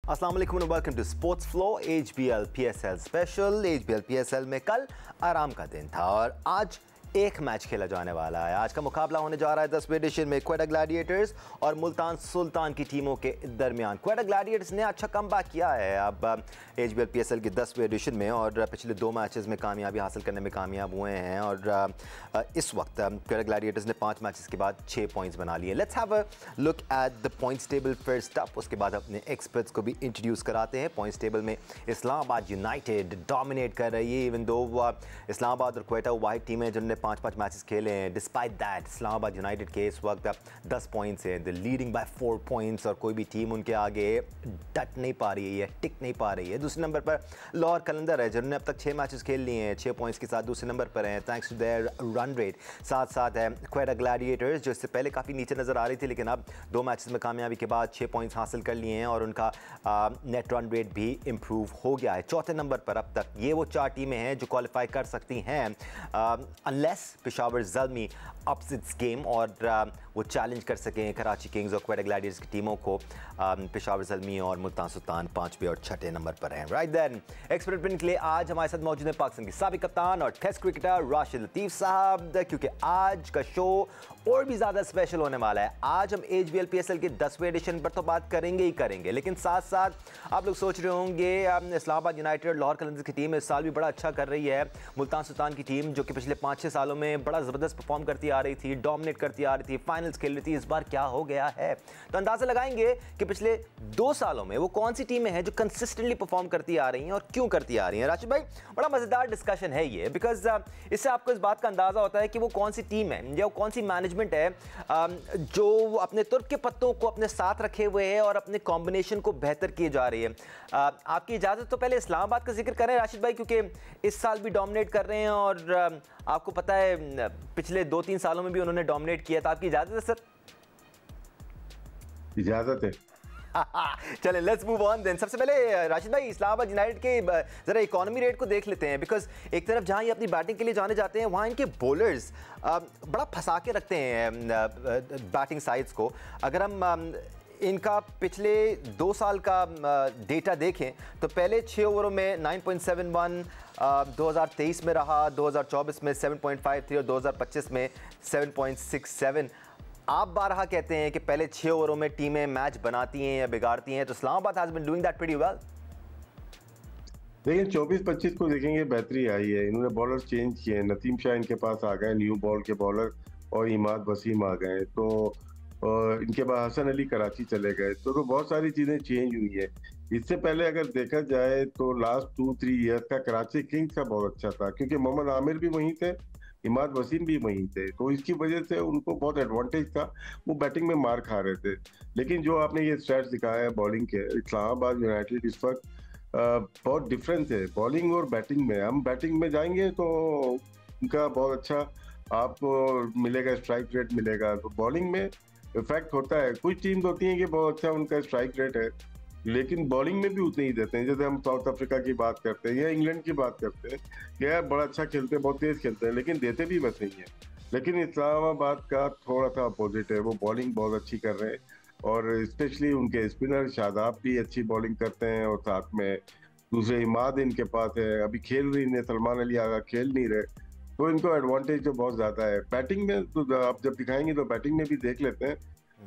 अस्सलाम वालेकुम and welcome to Sports Flow. HBL PSL special. HBL PSL में कल आराम का दिन था और आज एक मैच खेला जाने वाला है। आज का मुकाबला होने जा रहा है 10वीं एडिशन में क्वेटा ग्लैडिएटर्स और मुल्तान सुल्तान की टीमों के दरमियान। क्वेटा ग्लैडिएटर्स ने अच्छा कमबैक किया है अब HBL PSL की 10वीं एडिशन में और पिछले 2 मैचेस में कामयाबी हासिल करने में कामयाब हुए हैं और इस वक्त क्वेटा ग्लैडिएटर्स ने 5 मैचेस के बाद 6 पॉइंट्स बना लिए। Let's have a look at the points table first up, उसके बाद अपने एक्सपर्ट्स को भी इंट्रोड्यूस कराते हैं। पॉइंट्स टेबल में इस्लामाबाद यूनाइटेड डोमिनेट कर रही है, इवन दो इस्लामाबाद और क्वेटा वाइट टीम है जिन्होंने 5-5 मैचेस खेले हैं। डिस्पाइट दैट इस्लामाबाद यूनाइटेड के इस वक्त 10 पॉइंट्स हैं, द लीडिंग बाय 4 पॉइंट्स और कोई भी टीम उनके आगे डट नहीं पा रही है, टिक नहीं पा रही है। दूसरे नंबर पर लाहौर कलंदर है जिन्होंने अब तक 6 मैचेस खेल लिए हैं, 6 पॉइंट्स के साथ दूसरे नंबर पर हैं thanks to their run rate. साथ साथ है क्वेटा ग्लैडिएटर्स जो इससे पहले काफ़ी नीचे नज़र आ रही थी लेकिन अब 2 मैचेस में कामयाबी के बाद 6 पॉइंट्स हासिल कर लिए हैं और उनका नेट रन रेट भी इम्प्रूव हो गया है। चौथे नंबर पर अब तक ये वो 4 टीमें हैं जो क्वालिफाई कर सकती हैं unless Peshawar Zalmi ups it's game और वो चैलेंज कर सकें कराची किंग्स और क्वेटा ग्लैडिएटर्स की टीमों को। पेशावर ज़ल्मी और मुल्तान सुल्तान 5वें और 6ठे नंबर पर हैं। राइट देन एक्सपर्ट पिन के लिए आज हमारे साथ मौजूद है पाकिस्तान के साबिक कप्तान और टेस्ट क्रिकेटर राशिद लतीफ़ साहब, क्योंकि आज का शो और भी ज़्यादा स्पेशल होने वाला है। आज हम HBL PSL के 10वें एडिशन पर तो बात करेंगे ही करेंगे, लेकिन साथ साथ आप लोग सोच रहे होंगे इस्लामाबाद यूनाइटेड लाहौर कलंदर्स की टीम इस साल भी बड़ा अच्छा कर रही है। मुल्तान सुल्तान की टीम जो कि पिछले 5-6 सालों में बड़ा ज़बरदस्त परफॉर्म करती आ रही थी, डोमिनेट करती आ रही थी, फाइनल्स खेल रही थी, इस बार क्या हो गया है? तो अंदाज़ा लगाएंगे कि पिछले 2 सालों में वो कौन सी टीमें हैं जो कंसिस्टेंटली परफॉर्म करती आ रही हैं और क्यों करती आ रही हैं। राशिद भाई, बड़ा मज़ेदार डिस्कशन है ये, बिकॉज इससे आपको इस बात का अंदाज़ा होता है कि वो कौन सी टीम है या वो कौन सी मैनेजमेंट है जो अपने तुर्क के पत्तों को अपने साथ रखे हुए है और अपने कॉम्बिनेशन को बेहतर किए जा रही है। आपकी इजाज़त तो पहले इस्लामाबाद का जिक्र करें राशिद भाई, क्योंकि इस साल भी डोमिनेट कर रहे हैं और आपको पता है पिछले 2-3 सालों में भी उन्होंने डोमिनेट किया था। आपकी इजाज़त है सर? इजाज़त है। चले लेट्स मूव ऑन देन। सबसे पहले राशिद भाई, इस्लामाबाद यूनाइटेड के जरा इकोनॉमी रेट को देख लेते हैं, बिकॉज एक तरफ जहां ये अपनी बैटिंग के लिए जाने जाते हैं वहां इनके बॉलर्स बड़ा फंसा के रखते हैं बैटिंग साइड्स को। अगर हम इनका पिछले 2 साल का डेटा देखें तो पहले 6 ओवरों में 9.71 2023 में रहा, 2024 में 7.53 और 2025 में 7.67। आप बारहा कहते हैं कि पहले 6 ओवरों में टीमें मैच बनाती हैं या बिगाड़ती हैं, तो Islamabad has been doing that pretty well. देखिए 24-25 को देखेंगे बेहतरी आई है, इन्होंने बॉलर चेंज किए हैं। नसीम शाह इनके पास आ गए, न्यू बॉल के बॉलर, और इमाद वसीम आ गए, तो इनके बाद हसन अली कराची चले गए, तो बहुत सारी चीजें चेंज हुई है। इससे पहले अगर देखा जाए तो लास्ट 2-3 ईयर का कराची किंग्स का बहुत अच्छा था, क्योंकि मोहम्मद आमिर भी वहीं थे, इमाद वसीम भी वहीं थे, तो इसकी वजह से उनको बहुत एडवांटेज था, वो बैटिंग में मार खा रहे थे। लेकिन जो आपने ये स्टैट्स दिखाया है बॉलिंग के, इस्लामाबाद यूनाइटेड इस वक्त बहुत डिफरेंस है बॉलिंग और बैटिंग में। हम बैटिंग में जाएंगे तो उनका बहुत अच्छा आपको मिलेगा, स्ट्राइक रेट मिलेगा, तो बॉलिंग में इफेक्ट होता है। कुछ टीम्स होती हैं कि बहुत अच्छा उनका स्ट्राइक रेट है लेकिन बॉलिंग में भी उतने ही देते हैं। जैसे हम साउथ अफ्रीका की बात करते हैं या इंग्लैंड की बात करते हैं कि यार बड़ा अच्छा खेलते हैं, बहुत तेज खेलते हैं, लेकिन देते भी वैसे ही हैं। लेकिन इस्लामाबाद का थोड़ा सा अपोजिट है, वो बॉलिंग बहुत अच्छी कर रहे हैं और स्पेशली उनके स्पिनर शादाब भी अच्छी बॉलिंग करते हैं और साथ में दूसरे इमाद इनके पास है, अभी खेल नहीं रहे, सलमान अली आगा खेल नहीं रहे, तो इनको एडवांटेज तो बहुत ज्यादा है। बैटिंग में तो आप जब दिखाएंगे तो बैटिंग में भी देख लेते हैं,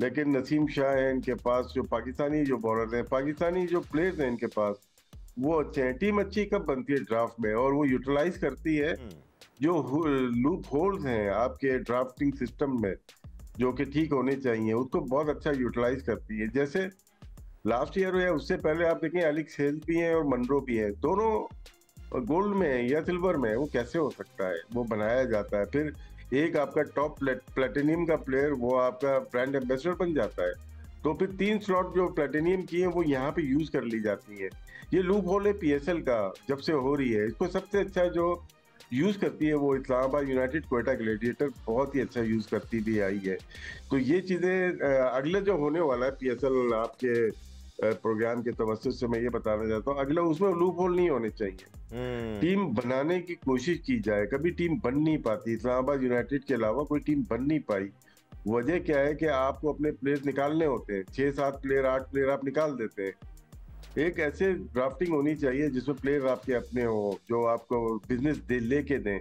लेकिन नसीम शाह है इनके पास, जो पाकिस्तानी जो बॉलर हैं, पाकिस्तानी जो प्लेयर्स हैं इनके पास, वो अच्छे हैं। टीम अच्छी कब बनती है ड्राफ्ट में, और वो यूटिलाइज करती है जो लूप होल्स हैं आपके ड्राफ्टिंग सिस्टम में जो कि ठीक होने चाहिए, उसको बहुत अच्छा यूटिलाइज करती है। जैसे लास्ट ईयर या उससे पहले आप देखें एलेक्स हेल भी हैं और मनरो भी हैं, दोनों गोल्ड में है या सिल्वर में है, वो कैसे हो सकता है? वो बनाया जाता है, फिर एक आपका टॉप प्लेटिनियम का प्लेयर वो आपका ब्रांड एम्बेसडर बन जाता है, तो फिर 3 स्लॉट जो प्लेटिनियम की है वो यहाँ पे यूज कर ली जाती है। ये लूप होल है PSL का जब से हो रही है, इसको सबसे अच्छा जो यूज करती है वो इस्लामाबाद यूनाइटेड क्वेटा ग्लैडिएटर बहुत ही अच्छा यूज करती भी आई है। तो ये चीजें अगले जो होने वाला है PSL आपके प्रोग्राम के तवज्जुह से मैं ये बताना चाहता हूँ, अगला उसमें लूप होल नहीं होने चाहिए। टीम बनाने की कोशिश की जाए, कभी टीम बन नहीं पाती। इस्लामाबाद यूनाइटेड के अलावा कोई टीम बन नहीं पाई। वजह क्या है कि आपको अपने प्लेयर्स निकालने होते हैं, 6-7 प्लेयर 8 प्लेयर आप निकाल देते हैं, एक ऐसे ड्राफ्टिंग होनी चाहिए जिसमें प्लेयर आपके अपने हो, जो आपको बिजनेस दे लेके दें।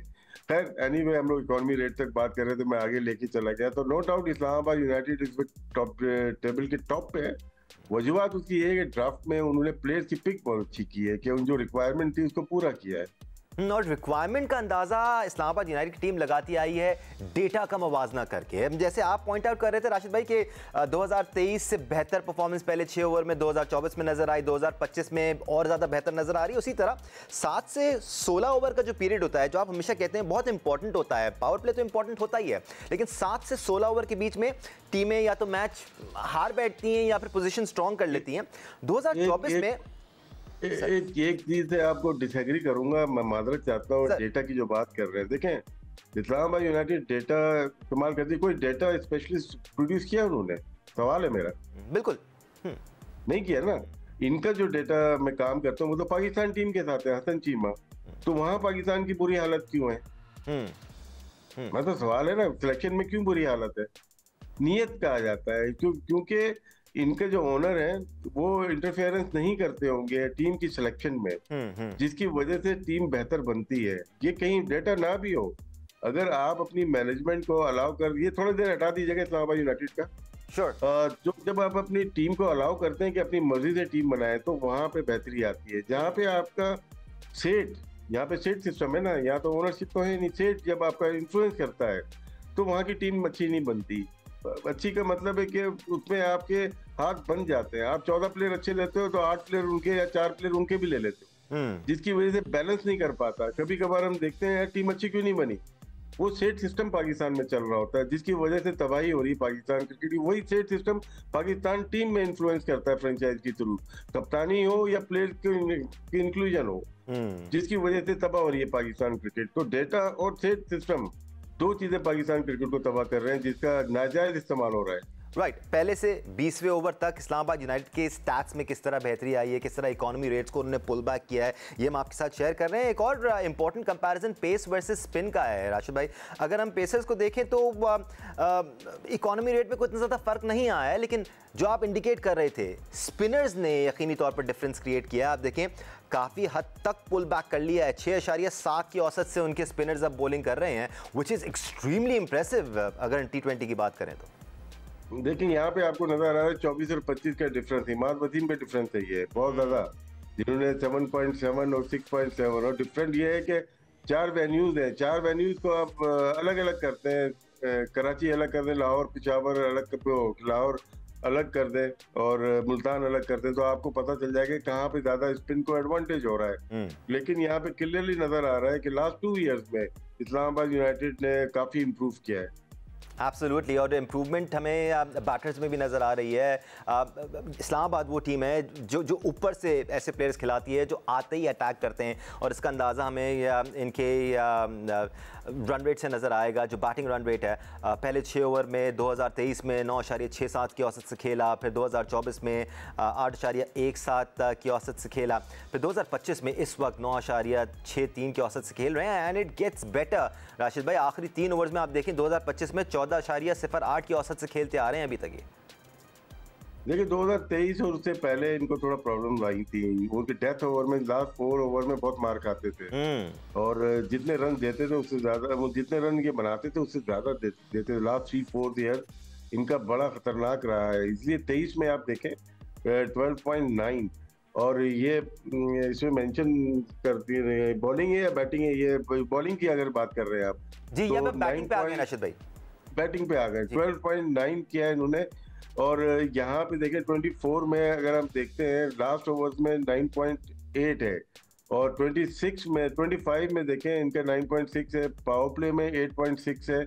खैर एनीवे, हम लोग इकोनॉमी रेट तक बात कर रहे थे, मैं आगे लेके चला गया। तो नो डाउट इस्लामाबाद यूनाइटेड इस वक्त टॉप टेबल के टॉप पे है। वजूहत उसकी ये है कि ड्राफ्ट में उन्होंने प्लेयर्स की पिक बहुत अच्छी की है, कि उन जो रिक्वायरमेंट थी उसको पूरा किया है। और रिक्वायरमेंट का अंदाजा इस्लामाबाद यूनाइटेड की टीम लगाती आई है डेटा का मवाजना करके। जैसे आप पॉइंट आउट कर रहे थे राशिद भाई कि 2023 से बेहतर परफॉर्मेंस पहले 6 ओवर में 2024 में नजर आई, 2025 में और ज्यादा बेहतर नजर आ रही है। उसी तरह 7 से 16 ओवर का जो पीरियड होता है, जो आप हमेशा कहते हैं बहुत इंपॉर्टेंट होता है, पावर प्ले तो इंपॉर्टेंट होता ही है, लेकिन 7 से 16 ओवर के बीच में टीमें या तो मैच हार बैठती हैं या फिर पोजीशन स्ट्रांग कर लेती हैं। 2024 में एक चीज से आपको डिसएग्री करूंगा, मैं माजरत चाहता हूँ। डेटा की जो बात कर रहे हैं, देखें इस्लामाबाद यूनाइटेड डेटा इस्तेमाल करती है, कोई डेटा स्पेशलिस्ट प्रोड्यूस किया उन्होंने? सवाल है मेरा। बिल्कुल नहीं किया ना। इनका जो डेटा मैं काम करता हूँ वो तो पाकिस्तान टीम के साथ है, हसन चीमा। तो वहां पाकिस्तान की बुरी हालत क्यों है? मतलब सवाल है ना, सिलेक्शन में क्यों बुरी हालत है? नियत कहा जाता है, क्योंकि इनके जो ओनर हैं वो इंटरफेरेंस नहीं करते होंगे टीम की सिलेक्शन में, जिसकी वजह से टीम बेहतर बनती है। ये कहीं डेटा ना भी हो, अगर आप अपनी मैनेजमेंट को अलाउ कर, ये थोड़ी देर हटा दीजिएगा इस्लामाबाद यूनाइटेड का। जो जब आप अपनी टीम को अलाउ करते हैं कि अपनी मर्जी से टीम बनाए, तो वहां पे बेहतरी आती है। जहाँ पे आपका सेट, यहाँ पे सेट सिस्टम है ना, यहाँ तो ओनरशिप तो है नहीं। सेट जब आपका इन्फ्लुएंस करता है तो वहाँ की टीम अच्छी नहीं बनती। अच्छी का मतलब है कि उसमें आपके हाथ बन जाते हैं। आप 14 प्लेयर अच्छे लेते हो तो 8 प्लेयर उनके या 4 प्लेयर उनके भी ले लेते हो, जिसकी वजह से बैलेंस नहीं कर पाता। कभी कभार हम देखते हैं यार टीम अच्छी क्यों नहीं बनी, वो सेट सिस्टम पाकिस्तान में चल रहा होता है, जिसकी वजह से तबाही हो रही है पाकिस्तान क्रिकेट की। वही सेट सिस्टम पाकिस्तान टीम में इन्फ्लुएंस करता है फ्रेंचाइज के थ्रू, कप्तानी हो या प्लेयर की इंक्लूजन हो, जिसकी वजह से तबाह हो रही है पाकिस्तान क्रिकेट। तो डेटा और सेट सिस्टम दो चीजें पाकिस्तान क्रिकेट को तबाह कर रहे हैं, जिसका नाजायज इस्तेमाल हो रहा है। राइट पहले से 20वें ओवर तक इस्लामाबाद यूनाइटेड के स्टैट्स में किस तरह बेहतरी आई है, किस तरह इकोनॉमी रेट्स को उन्होंने पुल बैक किया है, ये हम आपके साथ शेयर कर रहे हैं। एक और important comparison pace versus spin का है राशिद भाई। अगर हम पेसर्स को देखें तो इकोनॉमी रेट में कोई इतना ज़्यादा फर्क नहीं आया है, लेकिन जो आप इंडिकेट कर रहे थे स्पिनर्स ने यकीनी तौर पर डिफरेंस क्रिएट किया। आप देखें काफ़ी हद तक पुल बैक कर लिया है, 6.7 की औसत से उनके स्पिनर्स अब बॉलिंग कर रहे हैं, विच इज़ एक्सट्रीमली इंप्रेसिव अगर T20 की बात करें तो। देखिए यहाँ पे आपको नजर आ रहा है 24 और 25 का डिफरेंस, इमाद वसीम पे डिफरेंस है ये बहुत ज्यादा, जिन्होंने 7.7 और 6.7। और डिफरेंट ये है कि 4 वेन्यूज हैं, 4 वेन्यूज को आप अलग अलग करते हैं। कराची अलग कर दें, लाहौर पिशावर अलग, लाहौर अलग कर दें और मुल्तान अलग कर दें, तो आपको पता चल जाएगा कहाँ पे ज्यादा स्पिन को एडवांटेज हो रहा है। लेकिन यहाँ पे क्लियरली नजर आ रहा है कि लास्ट 2 इयर्स में इस्लामाबाद यूनाइटेड ने काफी इम्प्रूव किया है। एब्सोल्युटली, और इम्प्रूवमेंट हमें बैटर्स में भी नज़र आ रही है। इस्लामाबाद वो टीम है जो ऊपर से ऐसे प्लेयर्स खिलाती है जो आते ही अटैक करते हैं, और इसका अंदाज़ा हमें इनके रन रेट से नज़र आएगा। जो बैटिंग रन रेट है, पहले 6 ओवर में 2023 में 9.67 की औसत से खेला, फिर 2024 में 8.17 की औसत से खेला, फिर 2025 में इस वक्त 9.63 की औसत से खेल रहे हैं। And it gets better Rashid भाई, आखिरी 3 ओवर्स में आप देखें 2025 में 14.08 की औसत से खेलते आ रहे हैं अभी तक ये। देखिए 2023 और उससे पहले इनको थोड़ा प्रॉब्लम आई थी, उनके डेथ ओवर में लास्ट 4 ओवर में बहुत मार खाते थे, और जितने रन देते थे उससे ज्यादा, वो जितने रन ये बनाते थे उससे ज्यादा देते थे। लास्ट 3-4 ईयर इनका बड़ा खतरनाक रहा है, इसलिए 23 में आप देखें 12.9। और ये इसमें मेंशन करती है बॉलिंग है या बैटिंग है, ये बॉलिंग की अगर बात कर रहे हैं आप जी, तो ये बैटिंग पे आ गए राशिद भाई, बैटिंग पे आ गए। 12.9 किया है इन्होंने। और यहाँ पे देखिए 24 में अगर हम देखते हैं लास्ट ओवर्स में 9.8 है, और 25 में देखें इनका 9.6 है, पावर प्ले में 8.6 है,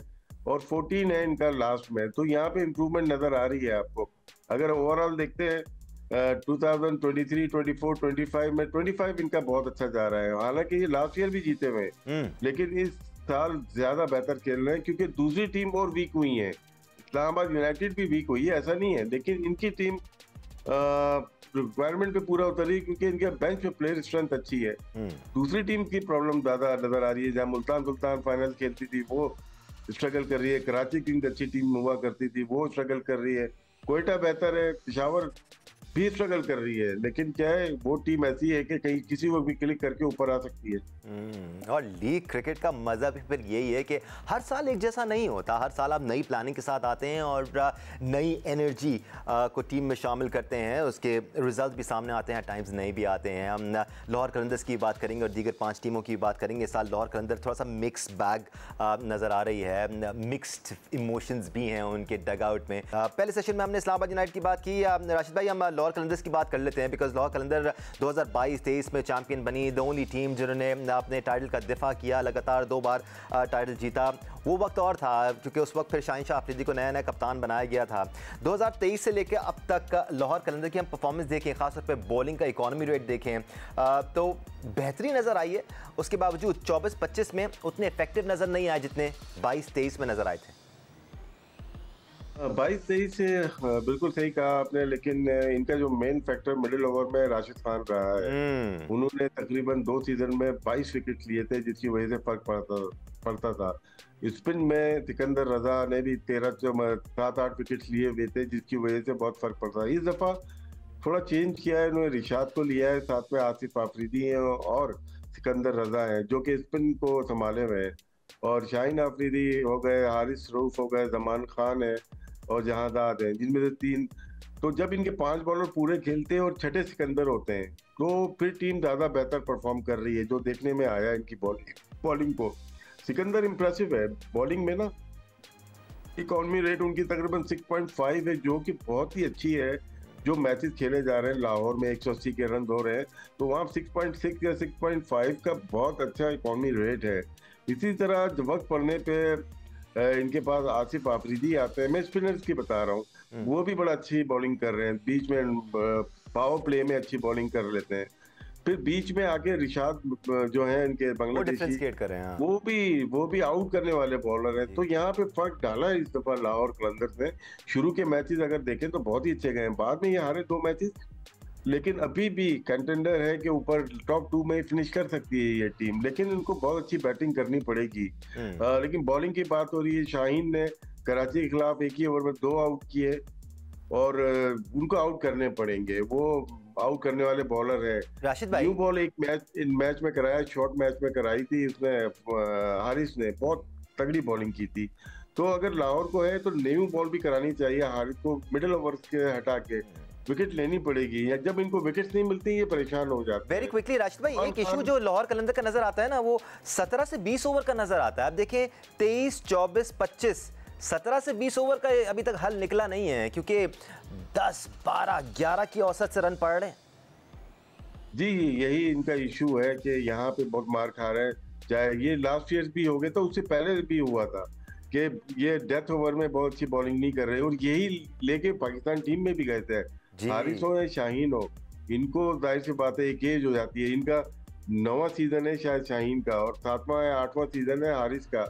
और 14 है इनका लास्ट में। तो यहाँ पे इम्प्रूवमेंट नजर आ रही है आपको। अगर ओवरऑल देखते हैं 2023, 24, 25 में 25 इनका बहुत अच्छा जा रहा है। हालांकि ये लास्ट ईयर भी जीते हुए, लेकिन इस साल ज्यादा बेहतर खेल रहे हैं क्योंकि दूसरी टीम और वीक हुई है। इस्लामाबाद यूनाइटेड भी वीक हुई है, ऐसा नहीं है, लेकिन इनकी टीम रिक्वायरमेंट पे पूरा उतर रही है क्योंकि इनके बेंच पे प्लेयर स्ट्रेंथ अच्छी है। दूसरी टीम की प्रॉब्लम ज्यादा नजर आ रही है। जहाँ मुल्तान सुल्तान फाइनल खेलती थी वो स्ट्रगल कर रही है, कराची किंग्स अच्छी टीम हुआ करती थी वो स्ट्रगल कर रही है, कोयटा बेहतर है, पिशावर भी स्ट्रगल कर रही है, लेकिन क्या है वो टीम ऐसी है कि कहीं किसी को भी क्लिक करके ऊपर आ सकती है। और लीग क्रिकेट का मज़ा भी फिर यही है कि हर साल एक जैसा नहीं होता। हर साल आप नई प्लानिंग के साथ आते हैं और नई एनर्जी को टीम में शामिल करते हैं, उसके रिजल्ट भी सामने आते हैं, टाइम्स नए भी आते हैं। हम लाहौर कलंदर्स की बात करेंगे और दीगर 5 टीमों की बात करेंगे। इस साल लाहौर कलंदर थोड़ा सा मिक्स बैग नज़र आ रही है, मिक्स्ड इमोशंस भी हैं उनके डग आउट में। पहले सेशन में हमने इस्लामाबाद यूनाइटेड की बात की। राशिद भाई, हम लाहौर कलंदर्स की बात कर लेते हैं, बिकॉज लाहौर कलंदर 2022-23 में चैंपियन बनी, द ओनली टीम जिन्होंने अपने टाइटल का दिफा किया, लगातार 2 बार टाइटल जीता। वो वक्त और था क्योंकि उस वक्त फिर शाहीन शाह अफरीदी को नया नया कप्तान बनाया गया था। 2023 से लेकर अब तक लाहौर कलंदर की हम परफॉर्मेंस देखें, खासतौर पे बॉलिंग का इकॉनमी रेट देखें तो बेहतरी नज़र आई है। उसके बावजूद 24-25 में उतने इफेक्टिव नज़र नहीं आए जितने 22-23 में नज़र आए थे। 22-23 से बिल्कुल सही कहा आपने, लेकिन इनका जो मेन फैक्टर मिडिल ओवर में राशिद खान रहा है। उन्होंने तकरीबन 2 सीजन में 22 विकेट लिए थे, जिसकी वजह से फर्क पड़ता था। स्पिन में सिकंदर रजा ने भी 7-8 विकेट लिए हुए थे, जिसकी वजह से बहुत फर्क पड़ता है। इस दफा थोड़ा चेंज किया है, उन्होंने रिशाद को लिया है, साथ में आसिफ आफरीदी है और सिकंदर रजा है जो कि स्पिन को संभाले हुए हैं, और शाहीन आफरीदी हो गए, हारिस रऊफ हो गए, जमान खान है और जहादाद है, जिनमें से 3। तो जब इनके 5 बॉलर पूरे खेलते हैं और छठे सिकंदर होते हैं तो फिर टीम ज्यादा बेहतर परफॉर्म कर रही है, जो देखने में आया इनकी बॉलिंग को। सिकंदर इंप्रेसिव है बॉलिंग में ना। इकॉनमी रेट उनकी तकरीबन 6.5 है, जो कि बहुत ही अच्छी है। जो मैचेस खेले जा रहे हैं लाहौर में 180 के रन हो रहे हैं, तो वहाँ 6.6 या 6.5 का बहुत अच्छा इकॉनमी रेट है। इसी तरह जब वक्त पड़ने पे इनके पास आसिफ आफरीदी आते हैं, मैं स्पिनर्स की बता रहा हूँ, वो भी बड़ा अच्छी बॉलिंग कर रहे हैं, बीच में पावर प्ले में अच्छी बॉलिंग कर लेते हैं। फिर बीच में आके रिशाद जो है इनके बांग्लादेशी, कर रहे हैं, वो भी आउट करने वाले बॉलर हैं। तो यहाँ पे फर्क डाला है इस दफा लाहौर कलंदर्स ने। शुरू के मैचेस अगर देखें तो बहुत ही अच्छे गए, बाद में ये हारे 2 मैचेस, लेकिन अभी भी कंटेंडर है कि ऊपर टॉप 2 में फिनिश कर सकती है ये टीम, लेकिन इनको बहुत अच्छी बैटिंग करनी पड़ेगी। लेकिन बॉलिंग की बात हो रही है, शाहीन ने कराची के खिलाफ एक ही ओवर में 2 आउट किए और उनको आउट करने पड़ेंगे। वो आउट करने वाले बॉलर है। राशिद भाई, न्यू बॉल एक मैच में कराया, शॉर्ट मैच में कराई थी उसने, हारिस ने बहुत तगड़ी बॉलिंग की थी। तो अगर लाहौर को है तो न्यू बॉल भी करानी चाहिए, हारिस को मिडिल ओवर के हटा के विकेट लेनी पड़ेगी, या जब इनको विकेट्स नहीं मिलती ये परेशान हो जाते हैं। वेरी क्विकली राशिद भाई, एक इशू जो लाहौर कलंदर का नजर आता है ना, वो 17 से 20 ओवर का नजर आता है। आप देखें 23, 24, 25, 17 से 20 ओवर का अभी तक हल निकला नहीं है, क्योंकि 10, 12, 11 की औसत से रन पड़ रहे हैं। जी, यही इनका इशू है कि यहाँ पे बहुत मार खा रहे हैं। चाहे ये लास्ट ईयर भी हो गए, तो उससे पहले भी हुआ था कि ये डेथ ओवर में बहुत अच्छी बॉलिंग नहीं कर रहे, और यही लेके पाकिस्तान टीम में भी गए थे। हारिस हो या शाहीन हो, इनको जाहिर सी बात है एक एज हो जाती है। इनका 9वां सीजन है शायद शाहीन का, और 7वां या 8वां सीजन है हारिस का।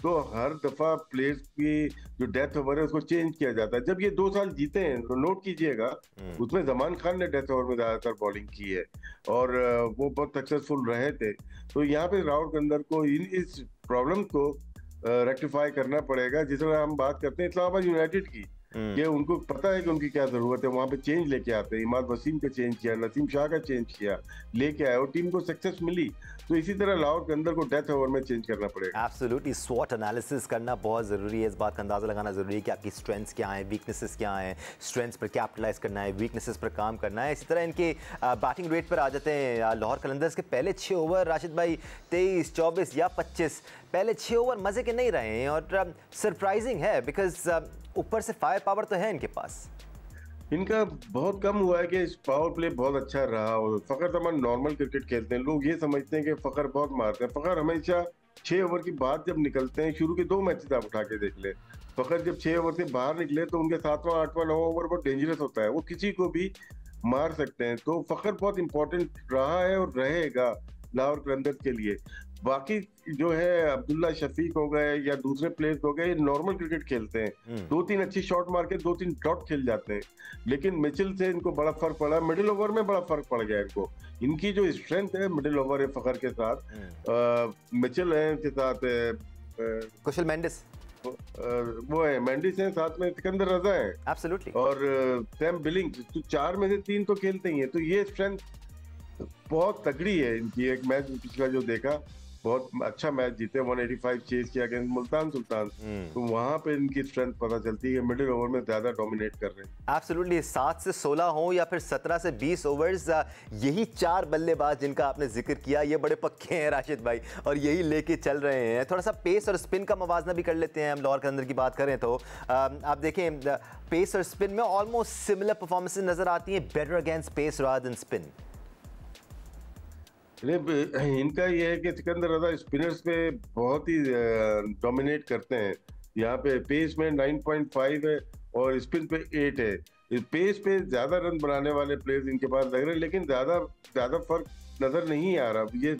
तो हर दफा प्लेयर्स की जो डेथ ओवर है उसको चेंज किया जाता है। जब ये 2 साल जीते हैं तो नोट कीजिएगा, उसमें जमान खान ने डेथ ओवर में ज्यादातर बॉलिंग की है और वो बहुत सक्सेसफुल रहे थे। तो यहाँ पे राहुल कलंदर को इस प्रॉब्लम को रेक्टिफाई करना पड़ेगा। जिस तरह हम बात करते हैं इस्लामाबाद यूनाइटेड की, कि उनको पता है कि उनकी क्या जरूरत है, वहां पे चेंज लेके आते हैं। इमाद वसीम का चेंज किया, नसीम शाह का चेंज किया, लेके आए और टीम को सक्सेस मिली। तो इसी तरह लाहौर के अंदर को डेथ ओवर में चेंज करना पड़ेगा। एब्सोल्युटली, स्वॉट एनालिसिस करना बहुत ज़रूरी है। इस बात का अंदाज़ा लगाना ज़रूरी है कि आपकी स्ट्रेंथ्स क्या हैं, वीकनेसेस क्या हैं। स्ट्रेंथ्स पर कैपिटलाइज करना है, वीकनेसेस पर काम करना है। इसी तरह इनके बैटिंग रेट पर आ जाते हैं लाहौर कलंदर्स के पहले 6 ओवर राशिद भाई, 23, 24 या 25, पहले 6 ओवर मज़े के नहीं रहे हैं और सरप्राइजिंग है, बिकॉज ऊपर से फायर पावर तो है इनके पास। इनका बहुत कम हुआ है कि पावर प्ले बहुत अच्छा रहा। और फखर तमाम नॉर्मल क्रिकेट खेलते हैं, लोग ये समझते हैं कि फखर बहुत मारते हैं। फखर हमेशा 6 ओवर की बाद जब निकलते हैं, शुरू के 2 मैचेस आप उठा के देख ले, फखर जब 6 ओवर से बाहर निकले तो उनके 7वां, 8वां, 9वां ओवर बहुत डेंजरस होता है, वो किसी को भी मार सकते हैं। तो फखर बहुत इंपॉर्टेंट रहा है और रहेगा लाहौर कलंदर्स के लिए। बाकी जो है अब्दुल्ला शफीक हो गए या दूसरे प्लेयर्स हो गए, नॉर्मल क्रिकेट खेलते हैं, 2-3 अच्छी शॉट मार के 2-3 डॉट खेल जाते हैं। लेकिन मिचेल से इनको बड़ा फर्क पड़ा, मिडिल ओवर में बड़ा फर्क पड़ गया इनको। इनकी जो स्ट्रेंथ है मिडिल ओवर है फखर के साथ, मिचेल है इनके साथ, कुशल मेंडिस वो है मेंडिस है, साथ में सिकंदर रजा है एब्सोल्युटली। और सैम बिलिंग्स, तो 4 में से 3 तो खेलते ही हैं, तो ये स्ट्रेंथ बहुत तगड़ी है इनकी। एक मैच पिछला जो देखा, बहुत अच्छा मैच जीते, 185 चेज किया अगेंस्ट मुल्तान सुल्तान, तो वहां पे इनकी स्ट्रेंथ पता चलती है, मिडिल ओवर में ज्यादा डोमिनेट कर रहे हैं। एब्सोल्युटली, 7 से 16 हो या फिर 17 से 20 ओवर्स, यही 4 बल्लेबाज जिनका आपने जिक्र किया ये बड़े पक्के हैं राशिद भाई, और यही लेके चल रहे हैं। थोड़ा सा पेस और स्पिन का मवाजना भी कर लेते हैं हम, लाहौर कलंदर की बात करें तो आप देखें पेस और स्पिन में ऑलमोस्ट सिमिलर परफॉर्मेंसेज नजर आती हैं, better against pace rather than spin. इनका ये है कि सिकंदर रजा स्पिनर्स पे बहुत ही डोमिनेट करते हैं। यहाँ पे पेस में 9.5 है और स्पिन पे 8 है। पेस पे ज्यादा रन बनाने वाले प्लेयर्स इनके पास लग रहे हैं, लेकिन ज्यादा फर्क नजर नहीं आ रहा। ये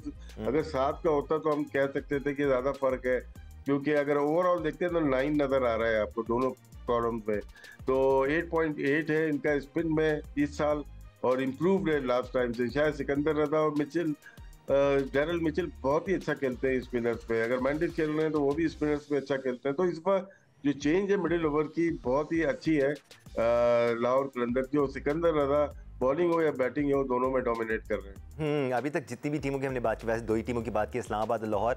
अगर 7 का होता तो हम कह सकते थे कि ज्यादा फर्क है, क्योंकि अगर ओवरऑल देखते हैं तो 9 नजर आ रहा है आपको दोनों कॉलम्स में। तो 8.8 है इनका स्पिन में इस साल, और इम्प्रूव्ड है लास्ट टाइम से। शायद सिकंदर रजा और मिचेल, डेरल मिचेल बहुत ही अच्छा खेलते हैं स्पिनर्स पे। अगर मैंडिस खेल रहे हैं तो वो भी स्पिनर्स पे अच्छा खेलते हैं। तो इस बार जो चेंज है मिडिल ओवर की बहुत ही अच्छी है लाहौर कलंदर की, और सिकंदर रजा बॉलिंग हो या बैटिंग हो दोनों में डोमिनेट कर रहे हैं। अभी तक जितनी भी टीमों की हमने बात की, वैसे 2 ही टीमों की बात की, इस्लामाबाद और लाहौर,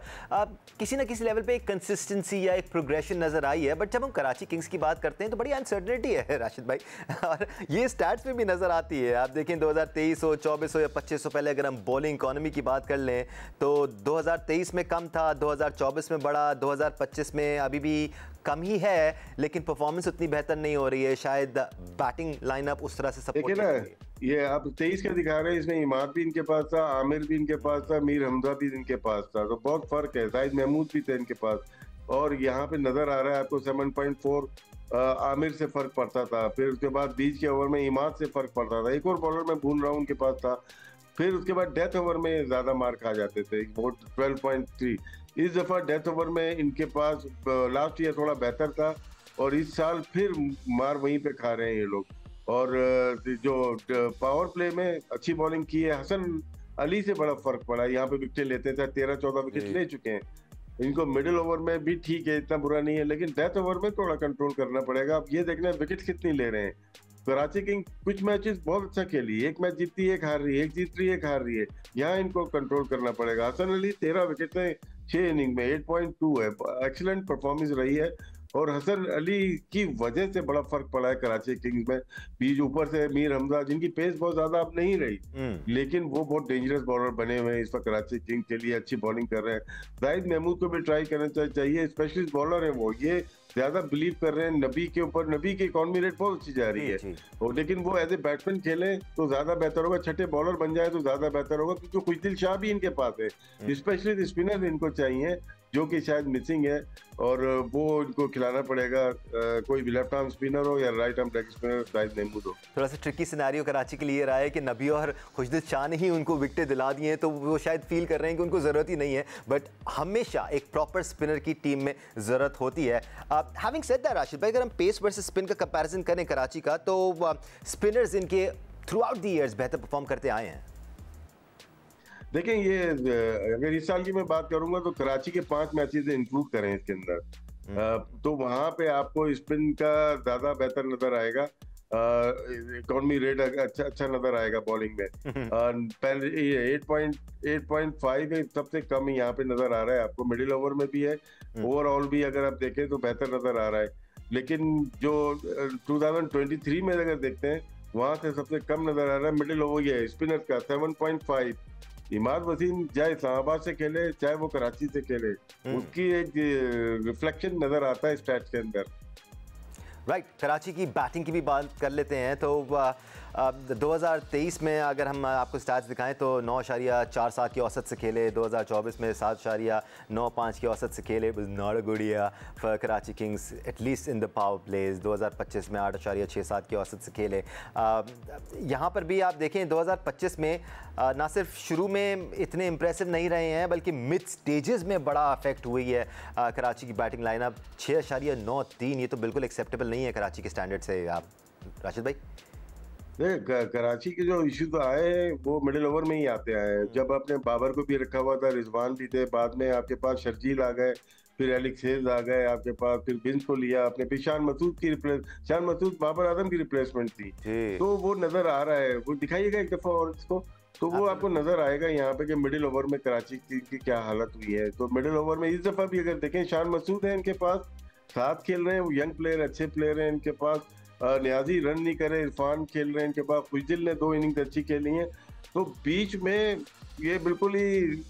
किसी ना किसी लेवल पे एक कंसिस्टेंसी या एक प्रोग्रेशन नजर आई है। बट जब हम कराची किंग्स की बात करते हैं तो बड़ी अनसर्टनिटी है राशिद भाई, और ये स्टैट्स में भी नजर आती है। आप देखें 2023 हो, 24 हो या 25 हो, पहले अगर हम बॉलिंग इकोनॉमी की बात कर लें तो 2023 में कम था, 2024 में बढ़ा, 2025 में अभी भी कम ही है, लेकिन परफॉर्मेंस उतनी बेहतर नहीं हो रही है। शायद बैटिंग लाइनअप उस तरह से सपोर्ट नहीं कर रही है। ये आप 23 का दिखा रहे हैं, इसमें इमाद भी इनके पास था, आमिर भी इनके पास था, मीर हमजा भी इनके पास था, तो बहुत फर्क है। शाहिद महमूद भी थे इनके पास, और यहाँ पे नजर आ रहा है आपको 7.4 आमिर से फर्क पड़ता था। फिर उसके बाद बीच के ओवर में इमाद से फर्क पड़ता था। एक और बॉलर मैं भूल रहा हूँ उनके पास था। फिर उसके बाद डेथ ओवर में ज्यादा मार खा जाते थे, 12.3। इस दफा डेथ ओवर में इनके पास लास्ट ईयर थोड़ा बेहतर था, और इस साल फिर मार वहीं पे खा रहे हैं ये लोग। और जो पावर प्ले में अच्छी बॉलिंग की है, हसन अली से बड़ा फर्क पड़ा। यहाँ पे विकेट लेते थे, 13-14 विकेट ले चुके हैं। इनको मिडिल ओवर में भी ठीक है, इतना बुरा नहीं है, लेकिन डेथ ओवर में थोड़ा कंट्रोल करना पड़ेगा। अब ये देखना है विकेट कितनी ले रहे हैं। कराची किंग्स कुछ मैचेस बहुत अच्छा खेली, एक मैच जीतती है, एक हार रही है, एक जीत रही है, एक हार रही है। यहाँ इनको कंट्रोल करना पड़ेगा। हसन अली 13 विकेट है 6 इनिंग में, 8.2 है, एक्सीलेंट परफॉर्मेंस रही है। और हसन अली की वजह से बड़ा फर्क पड़ा है कराची किंग्स में। बीच ऊपर से मीर हमजा, जिनकी पेस बहुत ज्यादा अब नहीं रही, लेकिन वो बहुत डेंजरस बॉलर बने हुए हैं इस वक्त कराची किंग्स के लिए, अच्छी बॉलिंग कर रहे हैं। जाहिद महमूद को भी ट्राई करना चाहिए, स्पेशलिस्ट बॉलर है वो। ये ज्यादा बिलीव कर रहे हैं नबी के ऊपर, नबी की इकॉनमी रेट बहुत अच्छी जा रही है, और लेकिन वो एज ए बैट्समैन खेले तो ज्यादा बेहतर होगा, छठे बॉलर बन जाए तो ज्यादा बेहतर होगा, क्योंकि खुशदिल शाह भी इनके पास है। स्पेशलिस्ट स्पिनर इनको चाहिए, जो कि शायद मिसिंग है, और वो इनको खिलाना पड़ेगा। कोई भी लेफ्ट आर्म स्पिनर हो या राइट आर्म लेग स्पिनर, शायद महमूद हो। थोड़ा सा ट्रिकी सिनेरियो कराची के लिए रहा है कि नबी और खुशदिल शाह ने ही उनको विकेटें दिला दी हैं, तो वो शायद फील कर रहे हैं कि उनको ज़रूरत ही नहीं है। बट हमेशा एक प्रॉपर स्पिनर की टीम में ज़रूरत होती है। हैविंग सेड दैट राशिद भाई, अगर हम पेस वर्सेस स्पिन का कंपैरिजन करें कराची का, तो स्पिनर्स इनके थ्रू आउट द ईयर्स बेहतर परफॉर्म करते आए हैं। देखें, ये अगर इस साल की मैं बात करूंगा तो कराची के 5 मैचेस इंक्लूड करें इसके अंदर, तो वहां पे आपको स्पिन का ज्यादा बेहतर नजर आएगा, इकोनॉमी रेट अच्छा नजर आएगा बॉलिंग में। पहले 8.5 सबसे कम यहाँ पे नजर आ रहा है आपको, मिडिल ओवर में भी है, ओवरऑल भी अगर आप देखें तो बेहतर नजर आ रहा है। लेकिन जो 2023 में अगर देखते हैं, वहां से सबसे कम नजर आ रहा है मिडिल ओवर, ये स्पिनर का 7.5। इमाद वसीम चाहे इस्लामाबाद से खेले चाहे वो कराची से खेले, उसकी एक रिफ्लेक्शन नजर आता है स्टैट्स के अंदर। राइट, कराची की बैटिंग की भी बात कर लेते हैं। तो 2023 में अगर हम आपको स्टैट्स दिखाएं तो 9.47 की औसत से खेले, 2024 में 7.95 की औसत से खेले। Not a good year for Karachi Kings at least in the power plays. 2025 में 8.67 की औसत से खेले। यहाँ पर भी आप देखें 2025 में ना सिर्फ शुरू में इतने इंप्रेसिव नहीं रहे हैं, बल्कि मिड स्टेजेस में बड़ा अफेक्ट हुई है कराची की बैटिंग लाइनअप। 6.93, ये तो बिल्कुल एक्सेप्टेबल नहीं है कराची के स्टैंडर्ड से। आप राशिद भाई, कराची के जो इश्यू तो आए हैं वो मिडिल ओवर में ही आते हैं। जब आपने बाबर को भी रखा हुआ था, रिजवान भी थे, बाद में आपके पास शर्जील आ गए, फिर एलेक्स हेज आ गए आपके पास, फिर बिन्स को लिया आपने, फिर शान मसूद बाबर आजम की रिप्लेसमेंट थी। जी। तो वो नजर आ रहा है, वो दिखाइएगा एक दफा और इसको, तो वो आपको एब्सोल्युटली। नजर आएगा यहाँ पे कि मिडिल ओवर में कराची की क्या हालत हुई है। तो मिडिल ओवर में इस दफा भी अगर देखें, शान मसूद है इनके पास, साथ खेल रहे हैं, वो यंग प्लेयर, अच्छे प्लेयर हैं इनके पास। नियाजी रन नहीं करे, इरफान खेल रहे हैं इनके पास, खुशदिल ने 2 इनिंग्स अच्छी खेली हैं। तो बीच में ये बिल्कुल ही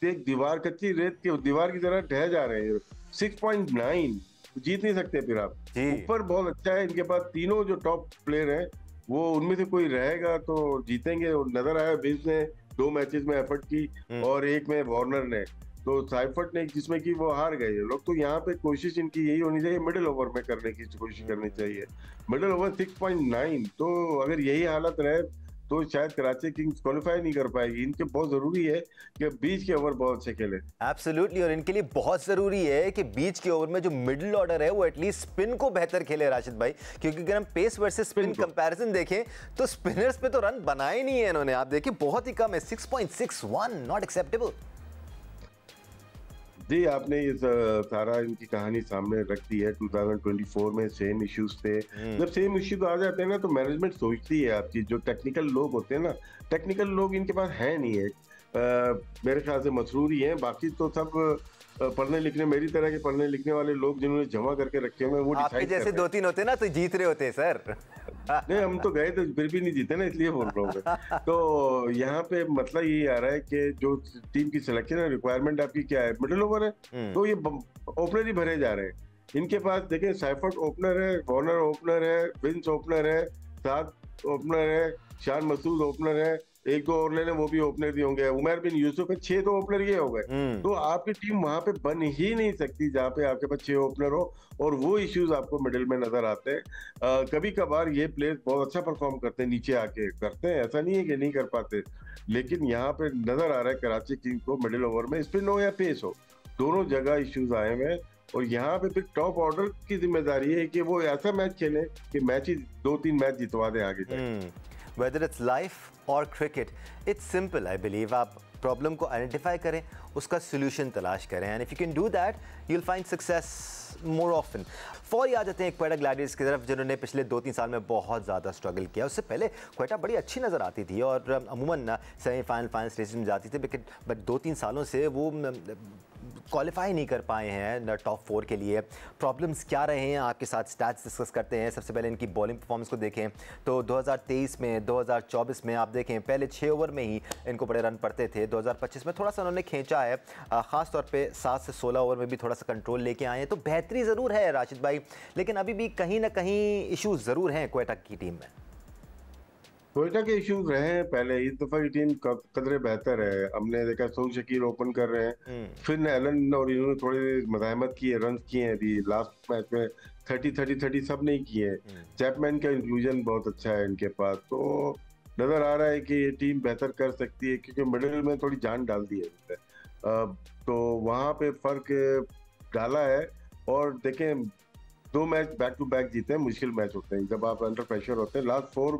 एक दीवार, कच्ची रेत की दीवार की तरह ढह जा रहे हैं। 6.9 जीत नहीं सकते फिर आप। जी। ऊपर बहुत अच्छा है इनके पास, तीनों जो टॉप प्लेयर हैं वो उनमें से कोई रहेगा तो जीतेंगे। और नजर आया बिन्स ने 2 मैचेस में एफर्ट की और एक में वार्नर ने, तो साइफर्ट ने, जिसमें कि वो हार गए लोग। तो यहाँ पे कोशिश इनकी यही होनी चाहिए, मिडिल ओवर में करने की कोशिश करनी चाहिए। मिडिल ओवर 6.9, तो अगर यही हालत रहे तो शायद कराची किंग्स क्वालिफाई नहीं कर पाएगी। इनके बहुत जरूरी है कि बीच के ओवर बहुत अच्छे खेले। एब्सोल्युटली, और इनके लिए बहुत जरूरी है कि बीच के ओवर में जो मिडिल ऑर्डर है वो एटलीस्ट स्पिन को बेहतर खेले राशिद भाई, क्योंकि अगर हम पेस वर्सेस स्पिन कंपैरिजन देखें तो स्पिनर्स पे तो रन बनाए नहीं है इन्होंने। आप देखिए बहुत ही कम है, 6.61, नॉट एक्सेप्टेबल। जी, आपने ये सारा इनकी कहानी सामने रख दी है। 2024 में सेम इश्यूज थे। जब सेम इश्यूज आ जाते हैं ना, तो मैनेजमेंट सोचती है आपकी, जो टेक्निकल लोग होते हैं ना, टेक्निकल लोग इनके पास है नहीं है। मेरे ख्याल से मसरूर ही हैं, बाकी तो सब पढ़ने लिखने, मेरी तरह के पढ़ने लिखने वाले लोग जिन्होंने जमा करके रखे हुए हैं, वो आपके डिसाइड कर जैसे रहे हैं। 2-3 होते ना तो जीत रहे होते सर। नहीं, हम तो गए तो फिर भी नहीं जीते ना, इसलिए बोल रहा हूँ मैं। तो यहाँ पे मतलब ये आ रहा है कि जो टीम की सिलेक्शन है, रिक्वायरमेंट आपकी क्या है, मिडिल ओवर है, तो ये ओपनर ही भरे जा रहे हैं इनके पास। देखें, साइफर्ट ओपनर है, वार्नर ओपनर है, विंस ओपनर है, साद ओपनर है, शान मसूद ओपनर है, 1-2 और ले लें वो भी ओपनर ही होंगे, उमर बिन यूसुफ है, 6 तो ओपनर ये हो गए। तो आपकी टीम वहां पे बन ही नहीं सकती जहां पे आपके पास 6 ओपनर हो, और वो इश्यूज आपको मिडिल में नजर आते हैं। कभी कभार ये प्लेयर्स बहुत अच्छा परफॉर्म करते हैं, नीचे आके करते हैं, ऐसा नहीं है कि नहीं कर पाते, लेकिन यहाँ पे नजर आ रहा है कराची किंग्स को मिडिल ओवर में, स्पिन हो या पेस हो, दोनों जगह इश्यूज आए हुए हैं। और यहाँ पे फिर टॉप ऑर्डर की जिम्मेदारी है कि वो ऐसा मैच खेले कि मैच ही 2-3 मैच जितवा दे आगे जाके। Whether it's life or cricket, it's simple, I believe. आप प्रॉब्लम को आइडेंटिफाई करें, उसका सोल्यूशन तलाश करें, and if you can do that you will find success more often. फौरी आ जाते हैं क्वेटा ग्लैडिएटर्स की तरफ, जिन्होंने पिछले 2-3 साल में बहुत ज़्यादा स्ट्रगल किया। उससे पहले क्वेटा बड़ी अच्छी नज़र आती थी और अमूमन सेमीफाइनल फाइनल स्टेज में जाती थी, बट 2-3 सालों से वो क्वालिफाई नहीं कर पाए हैं टॉप 4 के लिए। प्रॉब्लम्स क्या रहे हैं आपके साथ स्टैट्स डिस्कस करते हैं। सबसे पहले इनकी बॉलिंग परफॉर्मेंस को देखें तो 2023 में, 2024 में आप देखें पहले 6 ओवर में ही इनको बड़े रन पड़ते थे। 2025 में थोड़ा सा उन्होंने खींचा है, ख़ास तौर पे 7 से 16 ओवर में भी थोड़ा सा कंट्रोल लेके आए हैं, तो बेहतरी ज़रूर है राशिद भाई, लेकिन अभी भी कहीं ना कहीं इशूज़ ज़रूर हैं क्वेटा की टीम में। क्वेटा के इश्यूज रहे हैं पहले, इस दफा की टीम कदरे बेहतर है। हमने देखा सोल शकील ओपन कर रहे हैं, फिर एलन और इन्होंने थोड़ी मज़ाहमत की है, रन किए हैं अभी लास्ट मैच में, 30 सब नहीं किए हैं। चैपमैन का इंक्लूजन बहुत अच्छा है इनके पास, तो नजर आ रहा है कि ये टीम बेहतर कर सकती है, क्योंकि मिडिल में थोड़ी जान डाल दी है तो वहां पे फर्क डाला है। और देखें 2 मैच बैक टू बैक जीते हैं, मुश्किल मैच होते हैं जब आप अंडर प्रेशर होते हैं। लास्ट 4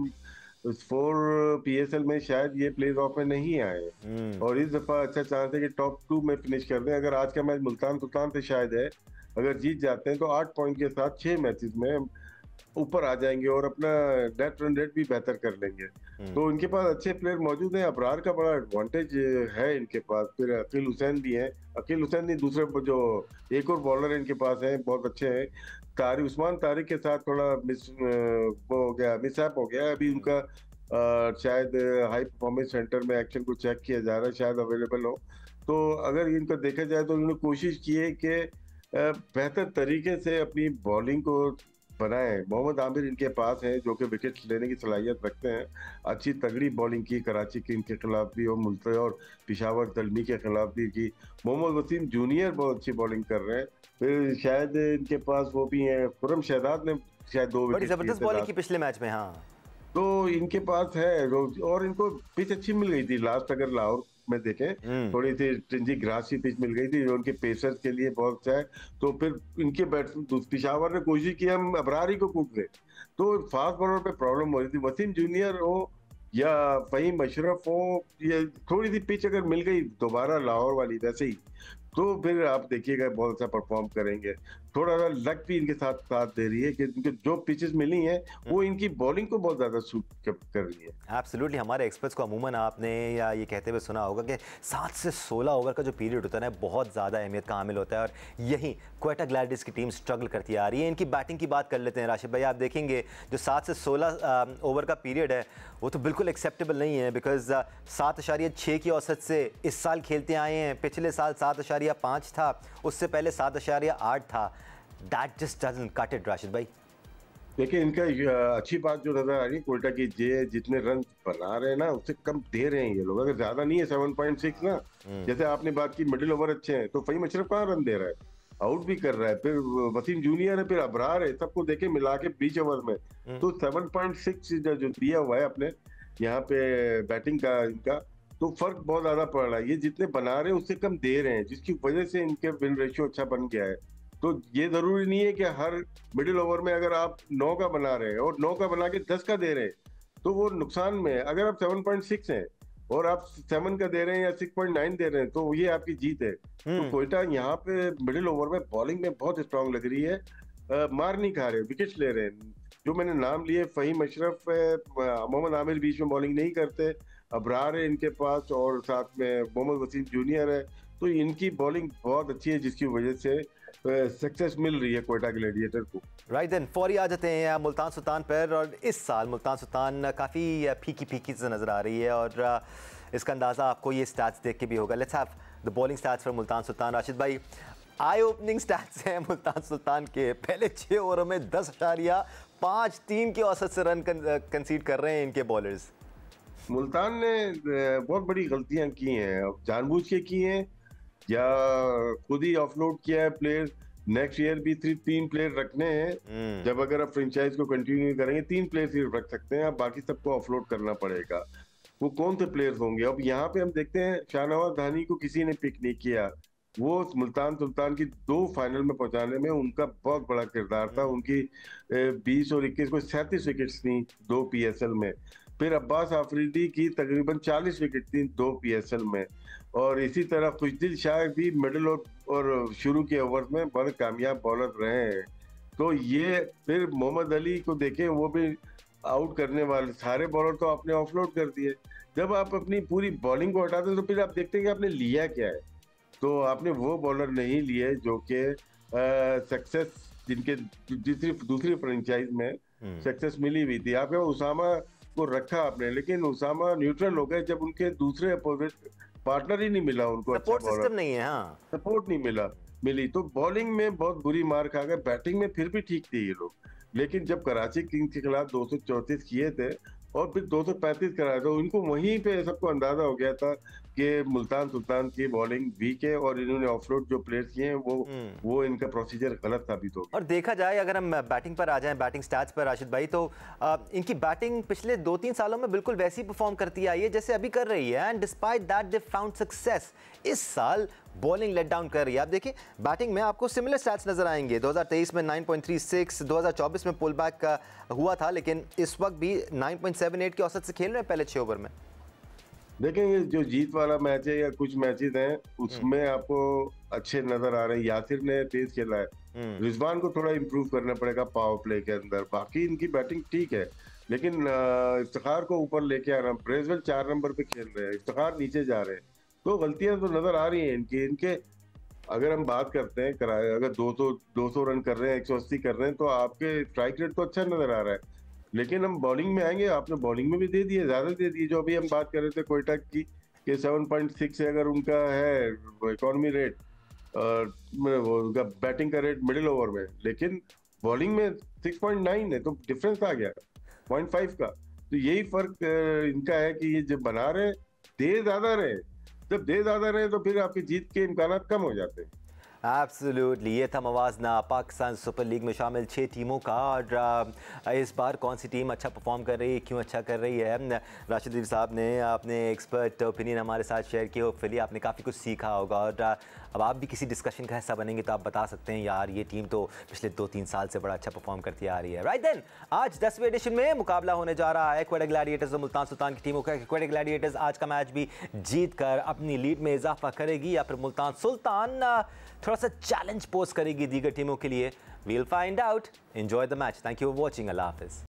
पीएसएल में शायद ये प्लेज ऑफ में नहीं आए, और इस दफा अच्छा चांस है कि टॉप 2 में फिनिश कर दें। अगर आज का मैच मुल्तान सुल्तान से शायद है, अगर जीत जाते हैं तो 8 पॉइंट के साथ 6 मैचेस में ऊपर आ जाएंगे और अपना नेट रन रेट भी बेहतर कर लेंगे। तो इनके पास अच्छे प्लेयर मौजूद हैं, अबरार का बड़ा एडवांटेज है इनके पास, फिर अकील हुसैन भी है, अकील हुसैन नहीं, दूसरे जो एक और बॉलर इनके पास है बहुत अच्छे हैं। उस्मान तारिक के साथ थोड़ा वो हो गया, मिसहैप हो गया अभी उनका, शायद हाई परफॉर्मेंस सेंटर में एक्शन को चेक किया जा रहा है, शायद अवेलेबल हो। तो अगर इनको देखा जाए तो उन्होंने कोशिश की है कि बेहतर तरीके से अपनी बॉलिंग को बनाए। मोहम्मद आमिर इनके पास है जो कि विकेट लेने की सलाहियत रखते हैं, अच्छी तगड़ी बॉलिंग की कराची किंग के खिलाफ भी और मुल्तान और पिशावर दलमी के खिलाफ भी की। मोहम्मद वसीम जूनियर बहुत अच्छी बॉलिंग कर रहे हैं, फिर शायद इनके पास वो भी है, खुरम शहजाद ने शायद 2 बड़ी विकेट जबरदस्त बॉलिंग की पिछले मैच में। हाँ, तो इनके पास है, और इनको पिच अच्छी मिल गई थी लास्ट, अगर लाहौर में देखें थोड़ी सी ट्रिंजी ग्रास की पिच मिल गई थी जो उनके पेसर्स के लिए बहुत अच्छा है। तो फिर इनके बैट्समैन पिशावर ने कोशिश की हम अबरारी को कूद गए, तो फास्ट बॉलर पे प्रॉब्लम हो रही थी। वसीम जूनियर हो या फहीम अशरफ हो, ये थोड़ी सी पिच अगर मिल गई दोबारा लाहौर वाली वैसे ही, तो फिर आप देखिएगा बहुत अच्छा परफॉर्म करेंगे। थोड़ा सा लक भी इनके साथ साथ दे रही है कि इनके जो पिचेस मिली हैं वो इनकी बॉलिंग को बहुत ज्यादा सूट कर रही है। एब्सोल्युटली, हमारे एक्सपर्ट्स को अमूमन आपने या ये कहते हुए सुना होगा कि 7 से 16 ओवर का जो पीरियड होता है ना, बहुत ज़्यादा अहमियत का हामिल होता है और यही क्वेटा ग्लैडियर्स की टीम स्ट्रगल करती आ रही है। इनकी बैटिंग की बात कर लेते हैं राशिद भाई। आप देखेंगे जो 7 से 16 ओवर का पीरियड है वो तो बिल्कुल एक्सेप्टेबल नहीं है, बिकॉज 7.6 की औसत से इस साल खेलते आए हैं। पिछले साल 7.5 था, उससे पहले 7.8 था। That just doesn't cut it Rashid भाई। देखिए इनका अच्छी बात जो नजर आ रही है कोयटा की, जे जितने रन बना रहे हैं ना उससे कम दे रहे हैं ये लोग। अगर ज्यादा नहीं है 7.6 ना, जैसे आपने बात की मिडिल ओवर अच्छे हैं, तो फहीम अशरफ कहाँ रन दे रहा है, आउट भी कर रहा है, फिर वसीम जूनियर है, फिर अबरार है, सबको देखे मिला के 20 ओवर में तो 7.6 जो दिया हुआ है अपने यहाँ पे बैटिंग का इनका, तो फर्क बहुत ज्यादा पड़ रहा है। ये जितने बना रहे हैं उससे कम दे रहे हैं, जिसकी वजह से इनके विन रेशियो अच्छा बन गया है। तो ये जरूरी नहीं है कि हर मिडिल ओवर में अगर आप 9 का बना रहे हैं और 9 का बना के 10 का दे रहे हैं तो वो नुकसान में है। अगर आप 7.6 हैं और आप 7 का दे रहे हैं या 6.9 दे रहे हैं तो ये आपकी जीत है। तो कोयटा यहाँ पे मिडिल ओवर में बॉलिंग में बहुत स्ट्रांग लग रही है, मार नहीं खा रहे, विकेट्स ले रहे हैं। जो मैंने नाम लिए, फहीम अशरफ, मोहम्मद आमिर बीच में बॉलिंग नहीं करते, अबरार है इनके पास और साथ में मोहम्मद वसीम जूनियर है, तो इनकी बॉलिंग बहुत अच्छी है जिसकी वजह से सक्सेस मिल रही है कोयटा ग्लैडिएटर को। राइट देन, फौरी आ जाते हैं मुल्तान सुल्तान पर। और इस साल मुल्तान सुल्तान काफ़ी फीकी फीकी से नज़र आ रही है और इसका अंदाज़ा आपको ये स्टैट्स देख के भी होगा। Let's have the bowling stats for Multan Sultan. Rashid भाई, आई ओपनिंग स्टैट्स हैं मुल्तान सुल्तान के। पहले 6 ओवरों में 10.53 की औसत से रन कंसीड कर रहे हैं इनके बॉलर्स। मुल्तान ने बहुत बड़ी गलतियां की हैं, जानबूझ के की हैं या खुद ही ऑफलोड किया है प्लेयर। नेक्स्ट ईयर भी 3 प्लेयर रखने हैं। जब अगर आप फ्रेंचाइज को कंटिन्यू करेंगे 3 प्लेयर सिर्फ रख सकते हैं, आप बाकी सबको ऑफलोड करना पड़ेगा। वो कौन से प्लेयर्स होंगे? अब यहाँ पे हम देखते हैं शाहनवाज धानी को किसी ने पिक नहीं किया। वो मुल्तान सुल्तान की 2 फाइनल में पहुंचाने में उनका बहुत बड़ा किरदार था। उनकी 20 और 21 को 37 विकेट्स थी 2 PSL में। फिर अब्बास आफरीदी की तकरीबन 40 विकेट थी 2 PSL में। और इसी तरह खुशदिल शाह भी मिडिल और शुरू के ओवर्स में बड़े कामयाब बॉलर रहे हैं। तो ये फिर मोहम्मद अली को देखें, वो भी आउट करने वाले सारे बॉलर तो आपने ऑफलोड कर दिए। जब आप अपनी पूरी बॉलिंग को हटाते हैं तो फिर आप देखते हैं कि आपने लिया क्या है। तो आपने वो बॉलर नहीं लिए जो कि सक्सेस जिनके दूसरी फ्रेंचाइज में सक्सेस मिली हुई थी। आपके उसामा को रखा आपने, लेकिन उसामा न्यूट्रल हो गए जब उनके दूसरे अपोजिट पार्टनर ही नहीं मिला उनको। सपोर्ट सिस्टम नहीं है, हाँ सपोर्ट नहीं मिली तो बॉलिंग में बहुत बुरी मार खा गए। बैटिंग में फिर भी ठीक थे ये लोग, लेकिन जब कराची किंग्स के खिलाफ 234 किए थे और फिर 235 कराया था, उनको वहीं पे सबको अंदाजा हो गया था कि मुल्तान सुल्तान की बॉलिंग वीक है और इन्होंने ऑफलोड जो प्लेयर्स किए हैं वो इनका प्रोसीजर गलत साबित हो गया। और देखा जाए, अगर हम बैटिंग पर आ जाएं, बैटिंग स्टैट्स पर राशिद भाई, तो इनकी बैटिंग पिछले 2-3 सालों में बिल्कुल वैसी परफॉर्म करती आई है जैसे अभी कर रही है। And despite that they found success. इस साल बॉलिंग लेट डाउन कर रही है। आप देखिए बैटिंग में आपको सिमिलर स्टैट्स नजर आएंगे। 2023 में 9.36, 2024 में पुल बैक हुआ था, लेकिन इस वक्त भी 9.78 की औसत से खेल रहे हैं पहले 6 ओवर में। देखें ये जो जीत वाला मैच है या कुछ मैचेस हैं उसमें आपको अच्छे नजर आ रहे हैं। यासिर ने तेज खेला है, रिजवान को थोड़ा इंप्रूव करना पड़ेगा पावर प्ले के अंदर। बाकी इनकी बैटिंग ठीक है, लेकिन इफ्तिखार को ऊपर लेके आना। ब्रेजवेल 4 नंबर पे खेल रहे हैं, इफ्तिखार नीचे जा रहे हैं, तो गलतियां तो नजर आ रही हैं इनके। अगर हम बात करते हैं अगर 200 रन कर रहे हैं, 180 कर रहे हैं, तो आपके स्ट्राइक रेट तो अच्छा नजर आ रहा है। लेकिन हम बॉलिंग में आएंगे, आपने बॉलिंग में भी दे दिए, ज्यादा दे दिए। जो अभी हम बात कर रहे थे कोयटा की कि 7.6 अगर उनका है इकोनॉमी रेट और उनका बैटिंग का रेट मिडिल ओवर में, लेकिन बॉलिंग में 6.9 है, तो डिफरेंस आ गया 0.5 का। तो यही फर्क इनका है कि ये जब बना रहे दे ज्यादा रहे, जब दे ज्यादा रहे तो फिर आपकी जीत के इम्कान कम हो जाते हैं। एब्सोल्युटली, ये था मवाजना पाकिस्तान सुपर लीग में शामिल 6 टीमों का। और इस बार कौन सी टीम अच्छा परफॉर्म कर रही है, क्यों अच्छा कर रही है, राशिद अदील साहब ने अपने एक्सपर्ट ओपिनियन हमारे साथ शेयर किए। होपफुली आपने काफ़ी कुछ सीखा होगा और अब आप भी किसी डिस्कशन का हिस्सा बनेंगे तो आप बता सकते हैं यार ये टीम तो पिछले 2-3 साल से बड़ा अच्छा परफॉर्म करती आ रही है। राइट देन, आज 10वें एडिशन में मुकाबला होने जा रहा है क्वेटा ग्लैडिएटर्स और मुल्तान सुल्तान की टीमों का। क्वेटा ग्लैडिएटर्स आज का मैच भी जीत कर अपनी लीड में इजाफा करेगी या फिर मुल्तान सुल्तान थोड़ा सा चैलेंज पोस्ट करेगी दीगर टीमों के लिए। We'll find out. Enjoy the match. Thank you for watching. अल्लाह हाफिज़।